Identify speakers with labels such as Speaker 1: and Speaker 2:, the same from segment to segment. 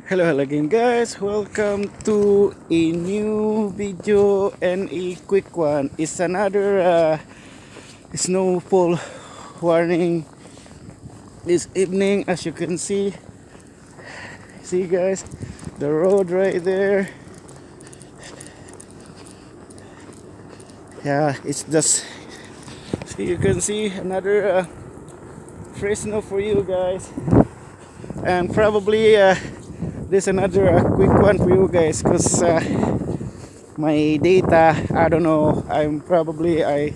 Speaker 1: Hello again guys, welcome to a new video and a quick one. It's another snowfall warning this evening. As you can see guys, the road right there. Yeah, it's just, so you can see another fresh snow for you guys. And probably there's another quick one for you guys, because my data, I don't know, I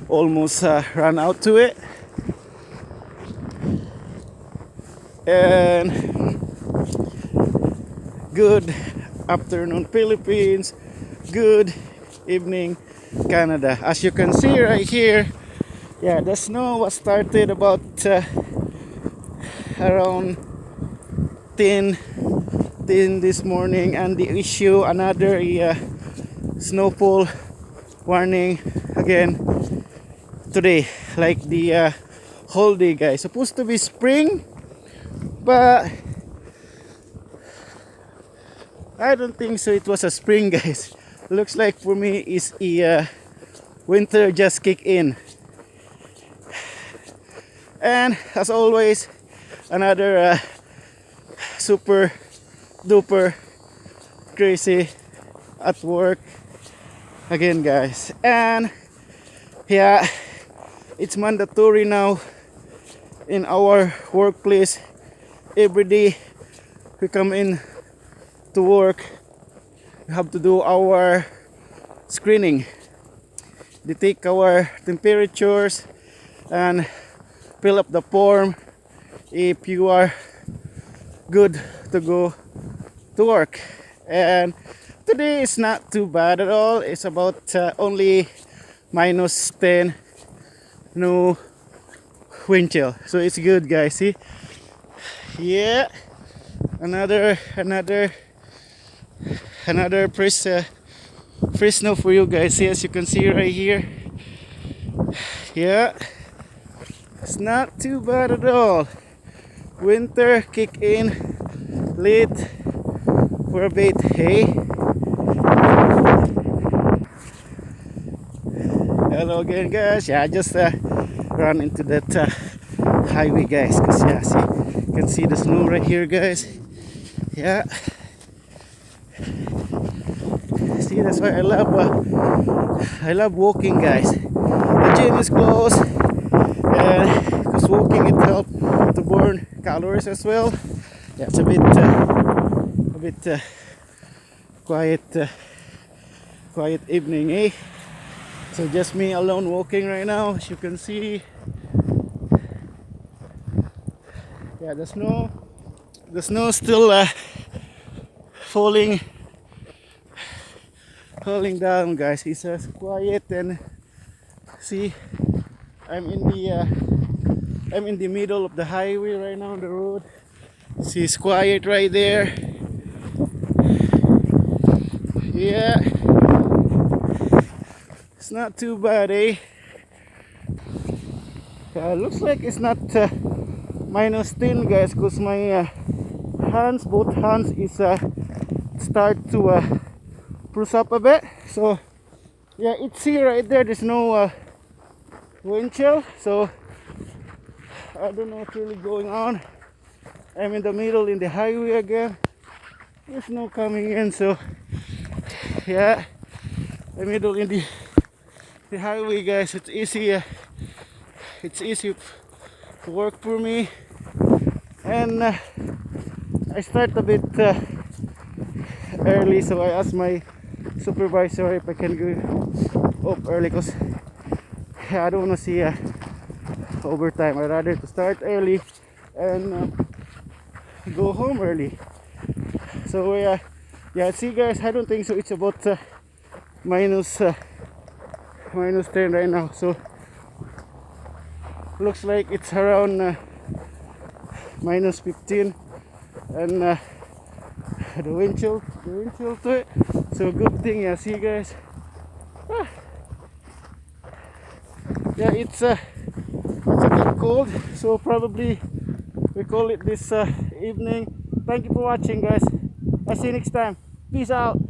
Speaker 1: almost ran out to it. And good afternoon Philippines, good evening Canada. As you can see right here, yeah, the snow was started about around 10 this morning, and the issue another snowfall warning again today, like the whole day guys. Supposed to be spring, but I don't think so it was a spring guys. Looks like for me is a winter just kick in. And as always, another super duper crazy at work again guys. And yeah, it's mandatory now in our workplace. Every day we come in to work, we have to do our screening. They take our temperatures and fill up the form if you are good to go to work. And today is not too bad at all. It's about only -10, no wind chill, so it's good guys. See, yeah, another fresh snow for you guys. See, as you can see right here, yeah, it's not too bad at all. Winter kick in late for a bit. Hey, hello again guys. Yeah, I just ran into that highway guys, because yeah, see, you can see the snow right here guys. Yeah, see, that's why I love walking guys. The gym is closed, and because walking it helps to burn calories as well. Yeah, it's a bit quiet evening, eh? So just me alone walking right now, as you can see. Yeah, the snow still falling down guys. It's quiet, and see, I'm in the middle of the highway right now on the road. See, it's quiet right there. Yeah, it's not too bad, eh? Looks like it's not -10 guys, because my both hands is start to bruise up a bit. So yeah, it's here right there. There's no wind chill, so I don't know what's really going on. I'm in the middle in the highway again. There's no coming in, so yeah, the middle in the highway guys. It's easy to work for me. And I start a bit early, so I asked my supervisor if I can go off early, because I don't want to see overtime. I'd rather to start early and go home early. So yeah, see guys, I don't think so it's about -10 right now. So looks like it's around -15, and the wind chill to it. So good thing. Yeah, see guys, yeah, it's a bit cold, so probably we call it this evening thank you for watching, guys. I'll see you next time. Peace out.